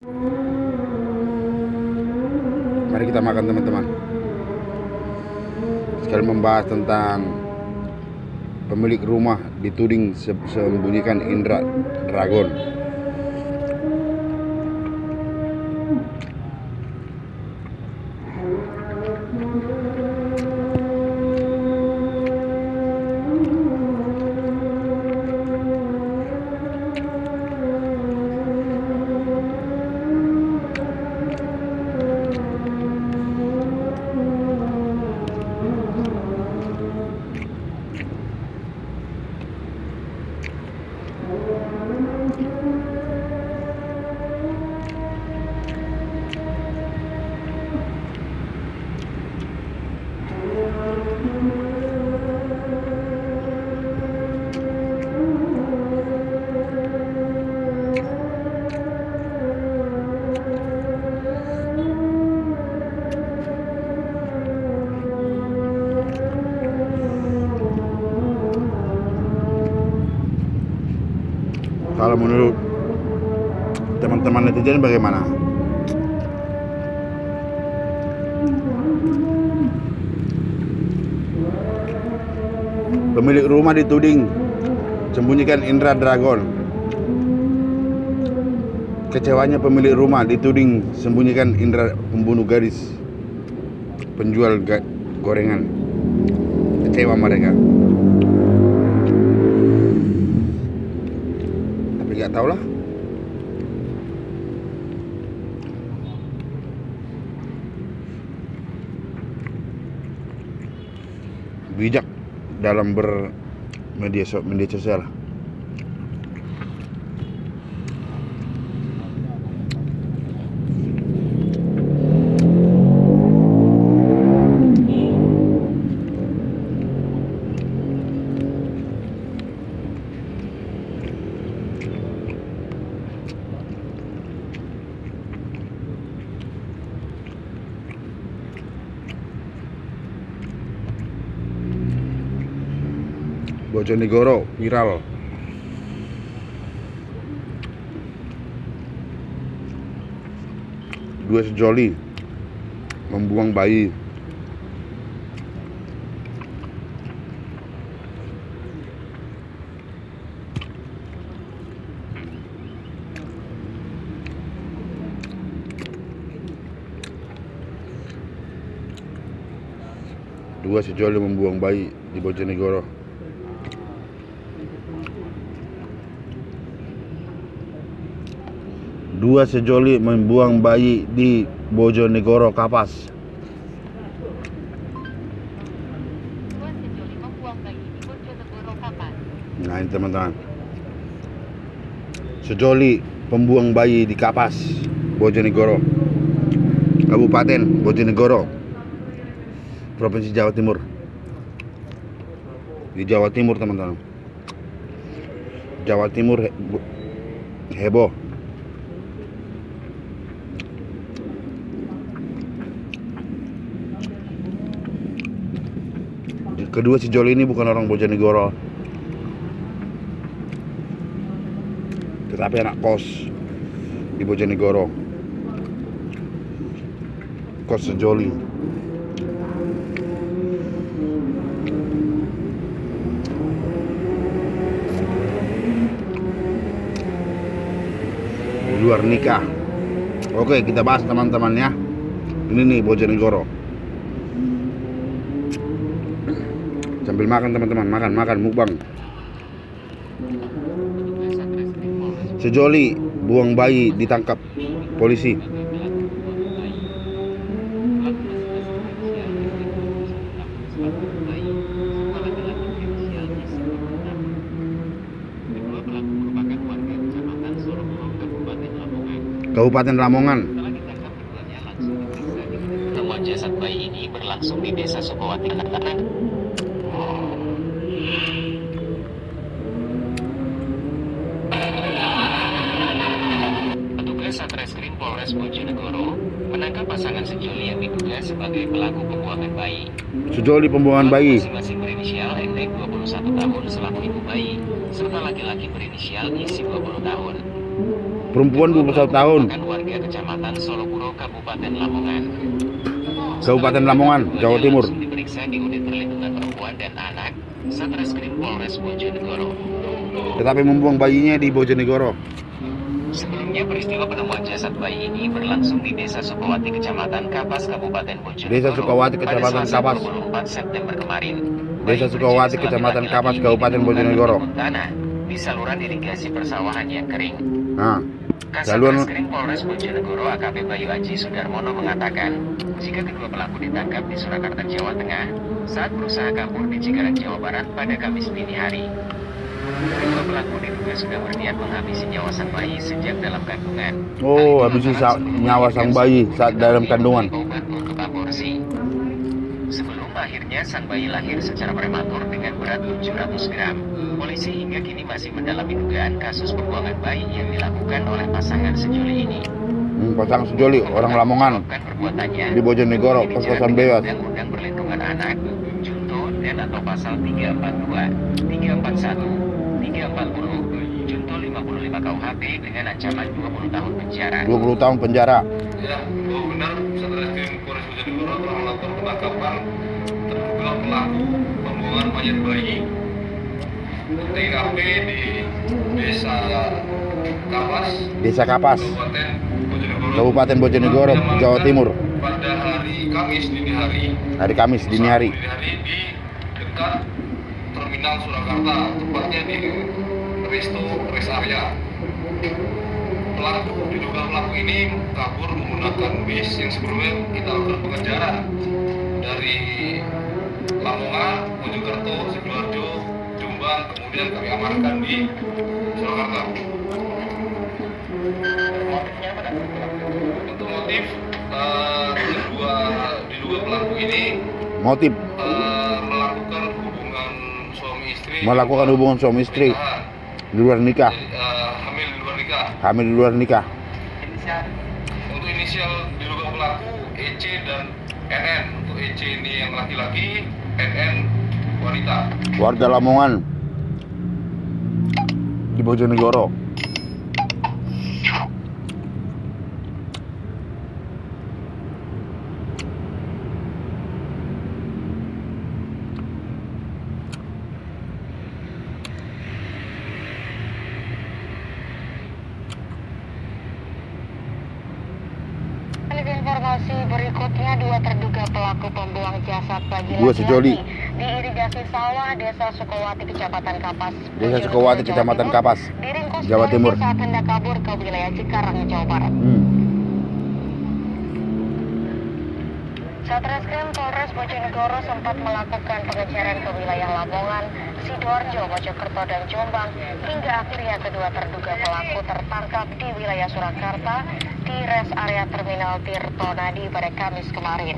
Mari kita makan teman-teman. Sekali membahas tentang pemilik rumah dituding sembunyikan indera dragon. Kalau menurut teman-teman netizen bagaimana? Pemilik rumah dituding sembunyikan indera dragon. Kecewanya pemilik rumah dituding sembunyikan indera pembunuh gadis penjual gorengan. Kecewa mereka. Nggak tahu lah. Bijak dalam bermedia sosial. Bojonegoro viral. Dua sejoli membuang bayi. Dua sejoli membuang bayi di Bojonegoro. Dua sejoli membuang bayi di Bojonegoro, Kapas. Dua sejoli membuang bayi di Bojonegoro, Kapas. Nah ini teman-teman, sejoli pembuang bayi di Kapas, Bojonegoro, Kabupaten Bojonegoro, Provinsi Jawa Timur. Di Jawa Timur teman-teman. Jawa Timur heboh. Kedua sejoli ini bukan orang Bojonegoro, tetapi anak kos di Bojonegoro, kos sejoli. Di luar nikah. Oke, kita bahas teman-teman ya. Ini nih Bojonegoro. Sambil makan teman-teman, makan mukbang. Sejoli buang bayi ditangkap polisi. Kabupaten Lamongan. Temuan jasad bayi ini berlangsung di Desa Sukowati. Petugas Satreskrim Polres Bojonegoro menangkap pasangan sejoli yang diduga sebagai pelaku pembuangan bayi. Sejoli pembuangan bayi. Masing-masing berinisial ND 21 tahun selaku ibu bayi, serta laki-laki berinisial ISI 20 tahun. Perempuan 21 tahun. Merupakan warga Kecamatan Solokuro, Kabupaten Lamongan. Kabupaten Lamongan, Jawa Timur. Langsung diperiksa di Unit Perlindungan Perempuan dan Anak, Satreskrim Polres Bojonegoro. Tetapi membuang bayinya di Bojonegoro. Sebelumnya peristiwa penemuan jasad bayi ini berlangsung di Desa Sukowati, Kecamatan Kapas, Kabupaten Bojonegoro. Desa Sukowati, Kecamatan pada Selasa Kapas. 24 September kemarin. Desa Bayi Sukowati, berjenis Kecamatan laki-laki Kapas, ini Kabupaten ditemukan Bojonegoro. di tanah di saluran irigasi persawahan yang kering. Nah, Kasat saluran Reskrim Polres Bojonegoro AKP Bayu Aji Sudarmono mengatakan, jika kedua pelaku ditangkap di Surakarta, Jawa Tengah, saat berusaha kabur di Cikarang, Jawa Barat pada Kamis dini hari. Kedua pelaku diduga sudah berniat menghabisi nyawa sang bayi sejak dalam kandungan. oh, habisi nyawa sang bayi saat dalam kandungan. Obat untuk aborsi. Sebelum akhirnya sang bayi lahir secara prematur dengan berat 700 gram. Polisi hingga kini masih mendalami dugaan kasus pembuangan bayi yang dilakukan oleh pasangan sejoli ini. Pasangan sejoli, orang Lamongan. Di Bojonegoro, kos-kosan bebas. Undang-Undang Perlindungan Anak, Junto dan atau pasal 342, 341, 340, Junto 55 KUHP dengan ancaman 20 tahun penjara. 20 tahun penjara. Ya, bahwa benar Satreskrim Polres Bojonegoro telah melakukan penangkapan terduga pelaku pembuangan mayat bayi TKP di Desa Kapas, Desa Kapas, Kabupaten Bojonegoro, Kabupaten Bojonegoro, Jawa Timur. Pada hari Kamis dini hari. Hari Kamis dini hari. Dini hari di dekat Terminal Surakarta, tepatnya di Resto Rest Area. Diduga pelaku ini kabur menggunakan bis yang sebelumnya kita lakukan pengejaran dari Lamongan, Mojokerto, Sidoarjo, Jombang, kemudian kami amankan di Surakarta. Untuk motif diduga pelaku ini Motif melakukan hubungan suami istri di luar nikah. hamil di luar nikah. Hamil di luar nikah. Untuk inisial diduga pelaku EC dan NN. Untuk EC ini yang laki-laki, NN wanita. Warga Lamongan di Bojonegoro. Informasi berikutnya, dua terduga pelaku pembuang jasad bayi Dua sejoli. di irigasi sawah Desa Sukowati, Kecamatan Kapas. Desa Sukowati, Kecamatan Kapas, diringkus Jawa Timur. saat hendak kabur ke wilayah Cikarang, Jawa Barat. Satreskrim Polres Bojonegoro sempat melakukan pengejaran ke wilayah Lamongan, Sidoarjo, Mojokerto, dan Jombang hingga akhirnya kedua terduga pelaku tertangkap di wilayah Surakarta di rest area Terminal Tirtonadi pada Kamis kemarin.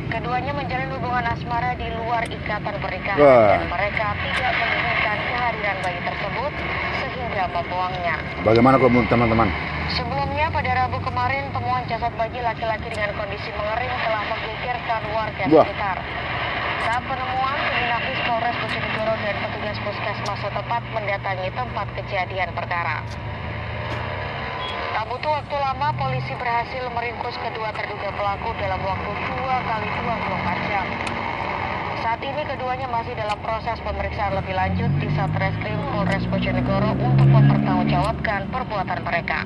Keduanya menjalin hubungan asmara di luar ikatan pernikahan dan mereka tidak menginginkan kehadiran bayi tersebut sehingga membuangnya. Bagaimana kalau menurut teman-teman? Sebelumnya pada Rabu kemarin temuan jasad bayi laki-laki dengan kondisi mengering telah menggegerkan warga sekitar. Saat penemuan, tim Inafis Polres Bojonegoro dan petugas puskesmas setempat mendatangi tempat kejadian perkara. Tak butuh waktu lama, polisi berhasil meringkus kedua terduga pelaku dalam waktu 2 kali 24 jam. Saat ini keduanya masih dalam proses pemeriksaan lebih lanjut di Satreskrim Polres Bojonegoro untuk mempertanggungjawabkan perbuatan mereka.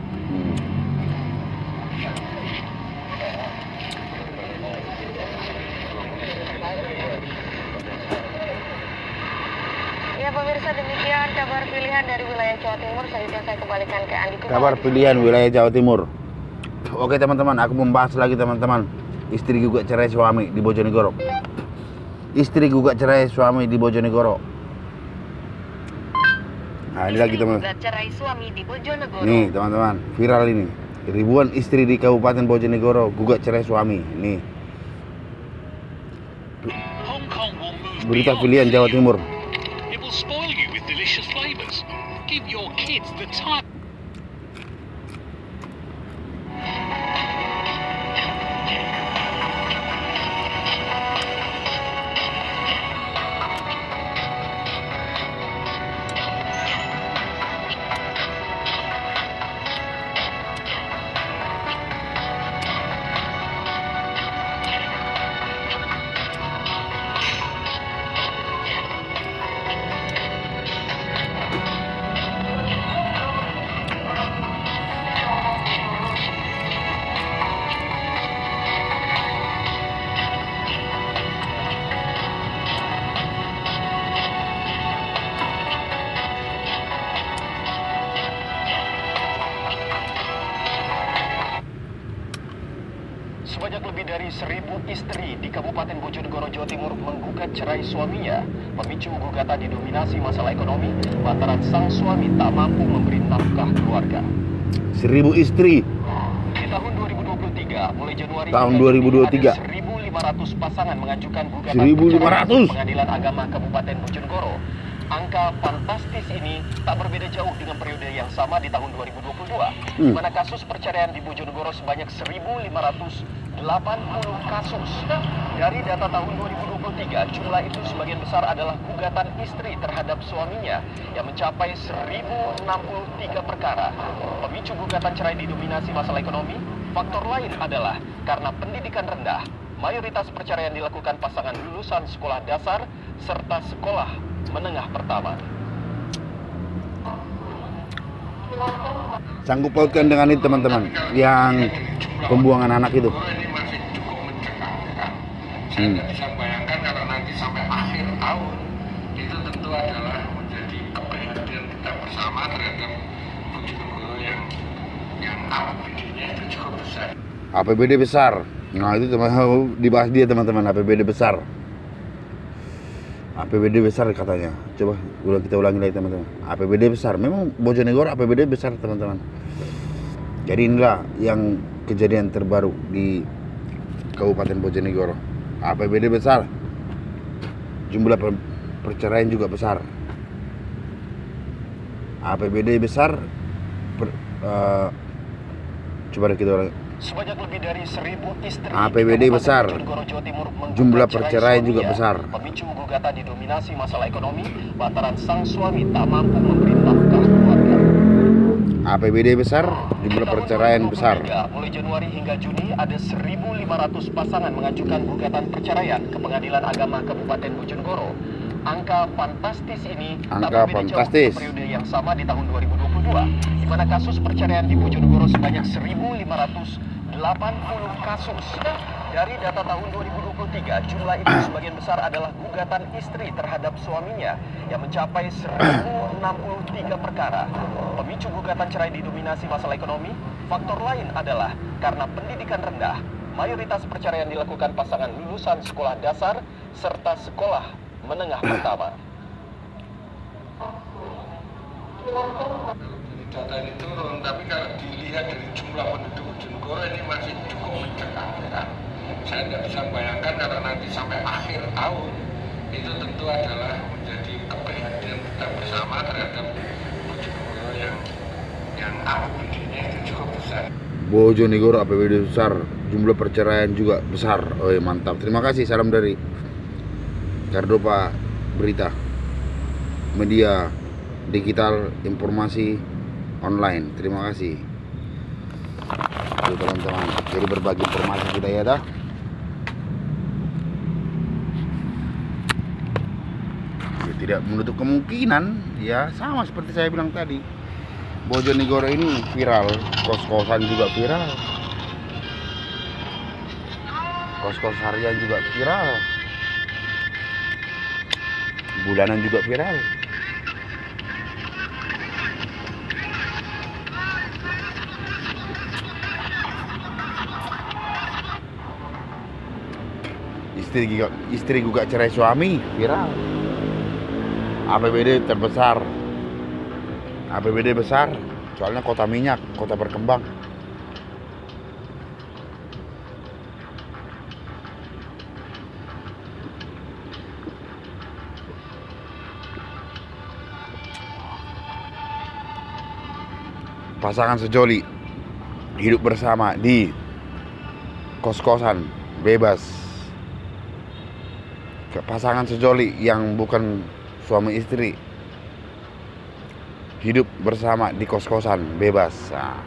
Ya pemirsa, demikian kabar pilihan dari wilayah Jawa Timur. Selanjutnya saya kembalikan ke Andi Kumar. Kabar pilihan wilayah Jawa Timur. Oke teman-teman, aku membahas lagi teman-teman. Istri gugat cerai suami di Bojonegoro. Istri gugat cerai suami di Bojonegoro. Nah ini lagi teman. Gugat cerai suami di Bojonegoro. Nih teman-teman, viral ini. Ribuan istri di Kabupaten Bojonegoro gugat cerai suami. Nih. Berita pilihan Jawa Timur. It will spoil you with delicious flavors. Give your kids the time. Sebanyak lebih dari 1.000 istri di Kabupaten Bojonegoro, Jawa Timur menggugat cerai suaminya. Pemicu gugatan didominasi masalah ekonomi lantaran sang suami tak mampu memberi nafkah keluarga. 1000 istri. Di tahun 2023, mulai Januari Tahun hingga Juni, 2023. ada 1.500 pasangan mengajukan gugatan 1.500. perceraian ke Pengadilan Agama Kabupaten Bojonegoro. Angka fantastis ini tak berbeda jauh dengan periode yang sama di tahun 2022, di mana kasus perceraian di Bojonegoro sebanyak 1.580 kasus. Dari data tahun 2023, jumlah itu sebagian besar adalah gugatan istri terhadap suaminya yang mencapai 1.063 perkara. Pemicu gugatan cerai didominasi masalah ekonomi. Faktor lain adalah karena pendidikan rendah. Mayoritas perceraian dilakukan pasangan lulusan sekolah dasar serta sekolah menengah pertama. Sanggup pautkan dengan itu teman-teman, yang pembuangan anak itu. Ini masih cukup mencekam, kan? Saya nggak bisa bayangkan kalau nanti sampai akhir tahun itu tentu adalah menjadi keprihatinan kita bersama terhadap Bojonegoro yang APBD-nya itu cukup besar. APBD besar. Nah itu dibahas dia teman-teman, APBD besar. APBD besar katanya. Coba kita ulangi lagi teman-teman. APBD besar. Memang Bojonegoro APBD besar teman-teman. Jadi inilah yang kejadian terbaru di Kabupaten Bojonegoro. APBD besar. Jumlah perceraian juga besar. APBD besar. Coba kita ulangi. Sebanyak lebih dari 1.000 istri APBD di besar. Kabupaten Bojonegoro, Jawa Timur menggugat Jumlah cerai perceraian juga suaminya. besar. Pemicu gugatan didominasi masalah ekonomi lantaran sang suami tak mampu memberi nafkah keluarga. APBD besar, jumlah perceraian besar. Mulai Januari hingga Juni ada 1.500 pasangan mengajukan gugatan perceraian ke Pengadilan Agama Kabupaten Bojonegoro. Angka fantastis ini tak Angka berbeda jauh fantastis. dengan periode yang sama di tahun 2022, di mana kasus perceraian di Bojonegoro sebanyak 1.580 kasus. Dari data tahun 2023, jumlah itu sebagian besar adalah gugatan istri terhadap suaminya yang mencapai 1.063 perkara. Pemicu gugatan cerai didominasi masalah ekonomi. Faktor lain adalah karena pendidikan rendah. Mayoritas perceraian dilakukan pasangan lulusan sekolah dasar serta sekolah menengah pertama. Data ini turun, tapi kalau dilihat dari jumlah penduduk Bojonegoro ini masih cukup mencekam, kan? Saya tidak bisa bayangkan kalau nanti sampai akhir tahun itu tentu adalah menjadi keprihatinan kita bersama terhadap Bojonegoro yang APBD-nya itu cukup besar. Bojonegoro APBD besar, jumlah perceraian juga besar. Oh mantap. Terima kasih, salam dari Cardopa Berita, media digital informasi online. Terima kasih. Tuh teman-teman, jadi berbagi informasi kita ya dah. Tidak menutup kemungkinan ya, sama seperti saya bilang tadi, Bojonegoro ini viral, kos-kosan juga viral, kos-kos harian juga viral, bulanan juga viral. Istri gugat cerai suami viral. APBD terbesar, APBD besar, soalnya kota minyak, kota berkembang. Pasangan sejoli hidup bersama di kos-kosan bebas. Pasangan sejoli yang bukan suami istri hidup bersama di kos-kosan bebas. Nah,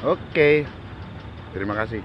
oke. Terima kasih.